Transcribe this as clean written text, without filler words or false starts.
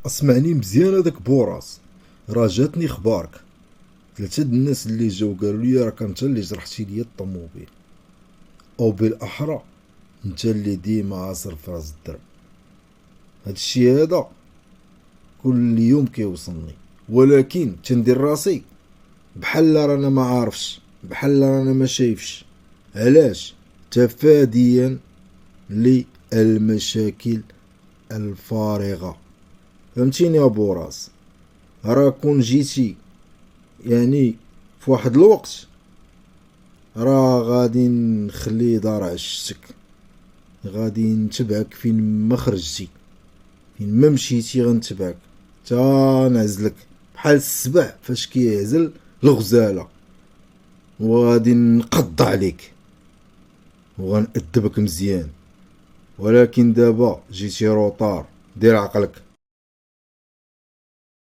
اسمعني مزيان هذاك بوراس، راه جاتني خبارك. ثلاثة د الناس اللي جاو قالوا لي راك انت اللي جرحتي لي الطوموبيل، او بالاحرى انت اللي ديما عاصر في راس الدرب. هادشي هذا كل يوم كيوصلني، ولكن تندير راسي بحال رانا ما عارفش، بحال رانا ما شايفش. علاش؟ تفاديا للمشاكل الفارغة. فهمتيني يا بوراس؟ راه كون جيتي يعني في واحد الوقت راه غادي نخلي دار عشتك، غادي نتبعك فين ما خرجتي، فين ما مشيتي غنتبعك تا نعزلك بحال السبع فاش كيعزل الغزالة، وغادي نقض عليك وغنأدبك مزيان. ولكن دابا جيتي روطار، دير عقلك.